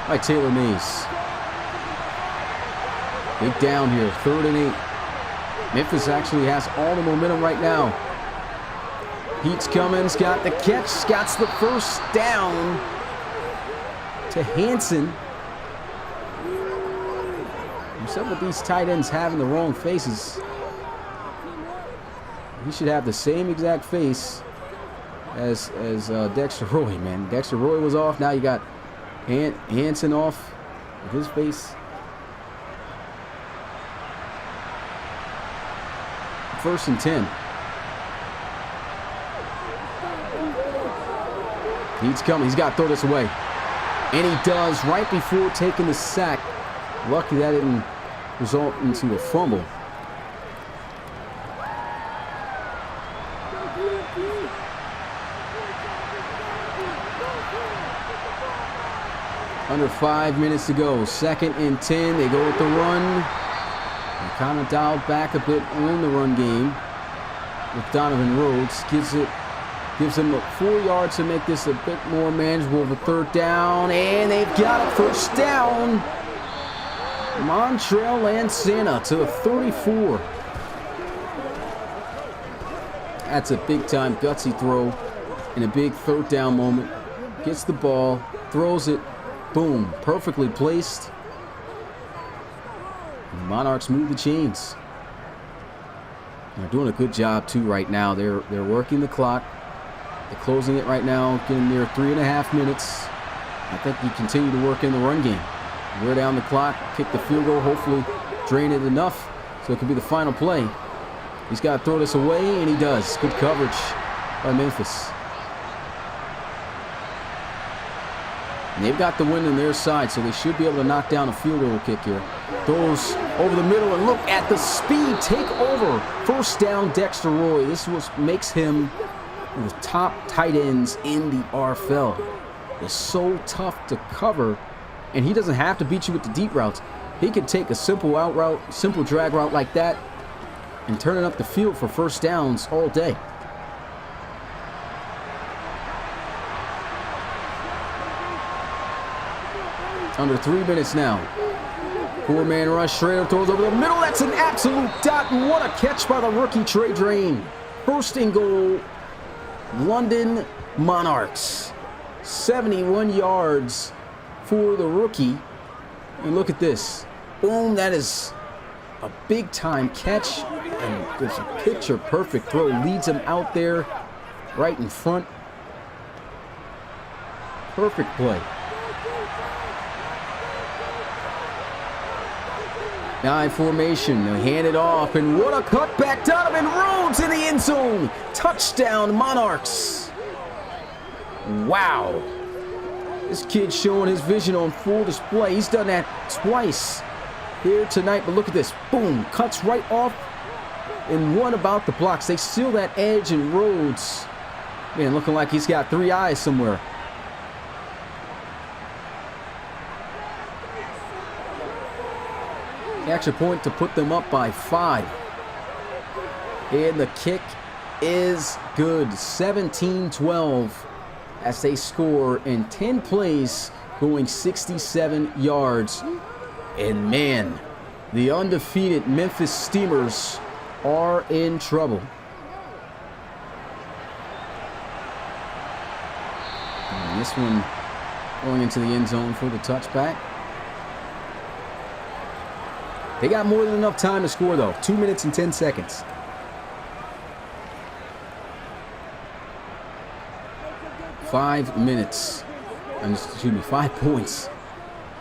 by Taylor Mays. Big down here, 3rd and 8. Memphis actually has all the momentum right now. Heats Cummins got the catch, got the first down to Hansen. Some of these tight ends having the wrong faces. He should have the same exact face as Dexter Roy, man. Dexter Roy was off. Now you got Hansen off with his face. 1st and 10. He's coming. He's got to throw this away. And he does right before taking the sack. Lucky that didn't result into a fumble. Under 5 minutes to go. 2nd and 10. They go with the run. They kind of dialed back a bit on the run game with Donovan Rhodes. Gives them 4 yards to make this a bit more manageable of a 3rd down. And they've got a 1st down. Montrell Lansana to the 34. That's a big-time gutsy throw in a big 3rd down moment. Gets the ball, throws it, boom, perfectly placed. And the Monarchs move the chains. They're doing a good job too right now. They're working the clock. They're closing it right now, getting near 3.5 minutes. I think you continue to work in the run game. Wear down the clock, kick the field goal, hopefully drain it enough so it can be the final play. He's got to throw this away, and he does. Good coverage by Memphis. And they've got the wind on their side, so they should be able to knock down a field goal kick here. Throws over the middle, and look at the speed. Take over. 1st down, Dexter Roy. This makes him one of the top tight ends in the RFL. It's so tough to cover, and he doesn't have to beat you with the deep routes. He can take a simple out route, simple drag route like that, and turn it up the field for 1st downs all day. Under 3 minutes now. 4-man rush. Schrader throws over the middle. That's an absolute dot. And what a catch by the rookie Trey Drain. 1st and goal. London Monarchs. 71 yards for the rookie. And look at this. Boom. That is a big-time catch. And there's a picture-perfect throw. Leads him out there right in front. Perfect play. 9 formation, they hand it off, and what a cutback. Donovan Rhodes in the end zone. Touchdown, Monarchs. Wow. This kid's showing his vision on full display. He's done that twice here tonight, but look at this. Boom, cuts right off. And what about the blocks? They seal that edge, and Rhodes, man, looking like he's got 3 eyes somewhere. Extra point to put them up by 5. And the kick is good. 17-12 as they score in 10 plays, going 67 yards. And man, the undefeated Memphis Steamers are in trouble. And this one going into the end zone for the touchback. They got more than enough time to score, though. 2 minutes and 10 seconds. Five minutes. Excuse me, 5 points.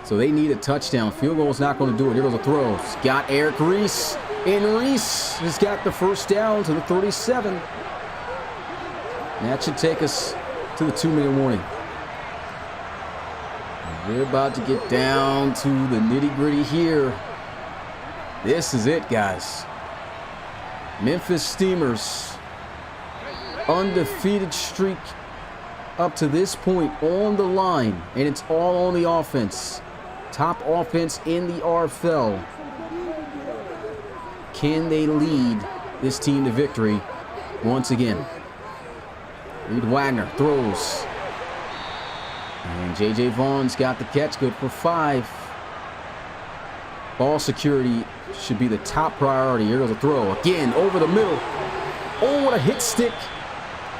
So they need a touchdown. Field goal is not going to do it. Here goes a throw. It's got Eric Reese. And Reese has got the 1st down to the 37. And that should take us to the 2-minute warning. We're about to get down to the nitty-gritty here. This is it, guys. Memphis Steamers, undefeated streak up to this point on the line, and it's all on the offense. Top offense in the RFL. Can they lead this team to victory once again? Reed Wagner throws. And J.J. Vaughn's got the catch, good for 5. Ball security should be the top priority. Here goes a throw. Again, over the middle. Oh, what a hit stick.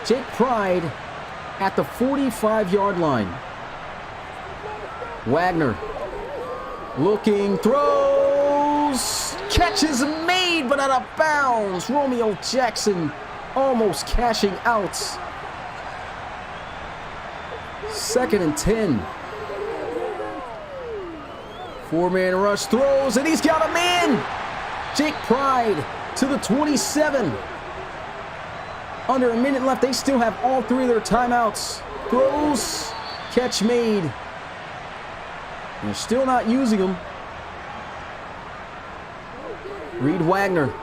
Jake Pride at the 45-yard line. Wagner looking, throws. Catch is made, but out of bounds. Romeo Jackson almost cashing out. 2nd and 10. 4-man rush, throws, and he's got a man. Jake Pride to the 27. Under a minute left. They still have all 3 of their timeouts. Throws, catch made. They're still not using them. Reed Wagner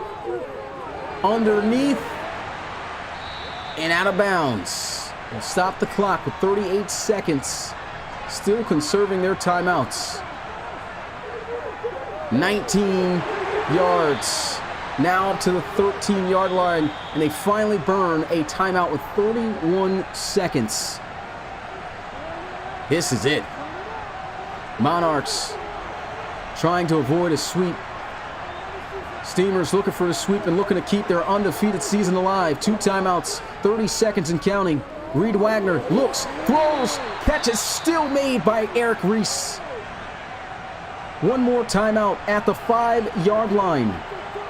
underneath and out of bounds. They'll stop the clock with 38 seconds. Still conserving their timeouts. 19 yards. Now up to the 13-yard line, and they finally burn a timeout with 31 seconds. This is it. Monarchs trying to avoid a sweep. Steamers looking for a sweep and looking to keep their undefeated season alive. 2 timeouts, 30 seconds and counting. Reed Wagner looks, throws, catch is still made by Eric Reese. One more timeout at the 5-yard line.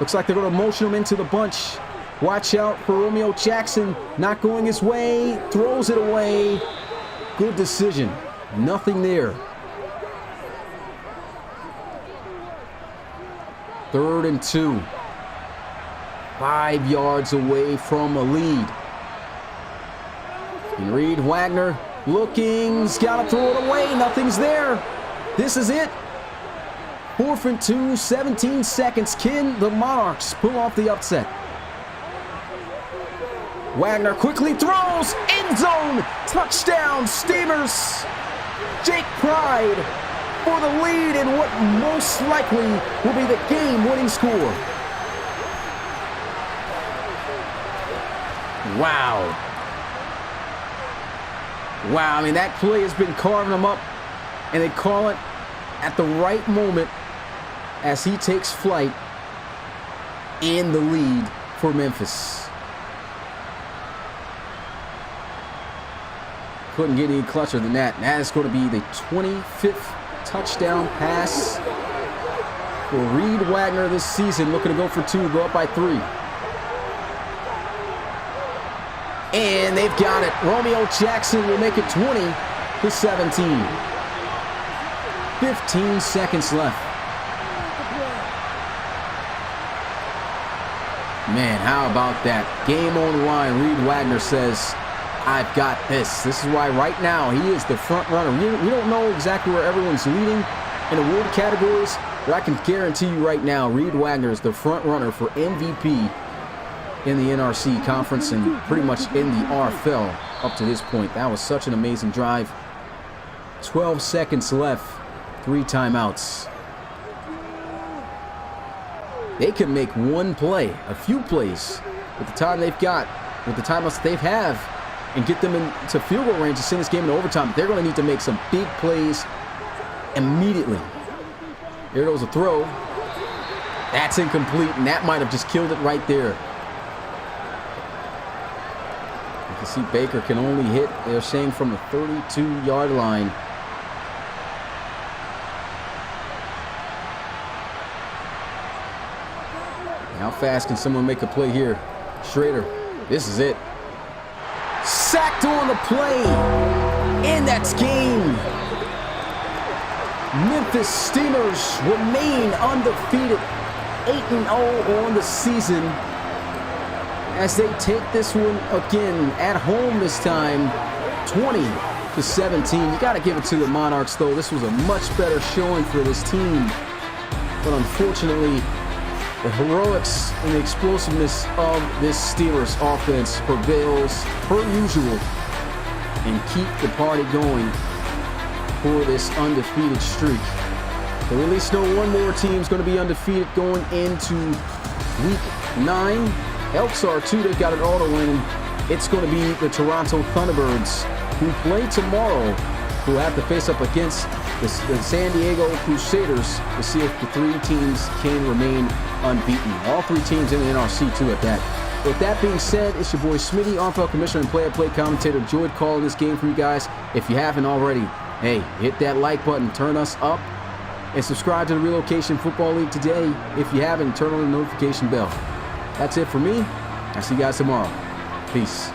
Looks like they're going to motion him into the bunch. Watch out for Romeo Jackson. Not going his way. Throws it away. Good decision. Nothing there. 3rd and 2. 5 yards away from a lead. And Reed Wagner looking. He's got to throw it away. Nothing's there. This is it. 4th and 2, 17 seconds. Can the Monarchs pull off the upset? Wagner quickly throws. End zone. Touchdown, Steamers. Jake Pride for the lead in what most likely will be the game-winning score. Wow. Wow, I mean, that play has been carving them up, and they call it at the right moment as he takes flight in the lead for Memphis. Couldn't get any clutcher than that. That is going to be the 25th touchdown pass for Reed Wagner this season. Looking to go for 2, go up by 3. And they've got it. Romeo Jackson will make it 20-17. 15 seconds left. Man, how about that? Game on the line. Reed Wagner says, I've got this. This is why right now he is the front runner. We don't know exactly where everyone's leading in award categories, but I can guarantee you right now, Reed Wagner is the front runner for MVP in the NRC conference and pretty much in the RFL up to this point. That was such an amazing drive. 12 seconds left, 3 timeouts. They can make one play, a few plays, with the time they've got, with the timeouts they have, and get them into field goal range to send this game into overtime. They're going to need to make some big plays immediately. Here goes a throw. That's incomplete, and that might have just killed it right there. You can see Baker can only hit, they're saying, from the 32-yard line. How fast can someone make a play here? Schrader, this is it. Sacked on the play, and that's game. Memphis Steamers remain undefeated, 8-0 on the season, as they take this one again at home this time, 20-17. You got to give it to the Monarchs, though. This was a much better showing for this team, but unfortunately, the heroics and the explosiveness of this Steelers offense prevails per usual and keep the party going for this undefeated streak. So we at least know one more team is going to be undefeated going into week 9. Elks are too. They've got an auto win. It's going to be the Toronto Thunderbirds, who play tomorrow, who have to face up against the San Diego Crusaders to see if the 3 teams can remain unbeaten. All 3 teams in the NRC too at that. With that being said, it's your boy Smitty, RFL Commissioner and play-by-play commentator. Enjoyed calling this game for you guys. If you haven't already, hey, hit that like button, turn us up, and subscribe to the Relocation Football League today. If you haven't, turn on the notification bell. That's it for me. I'll see you guys tomorrow. Peace.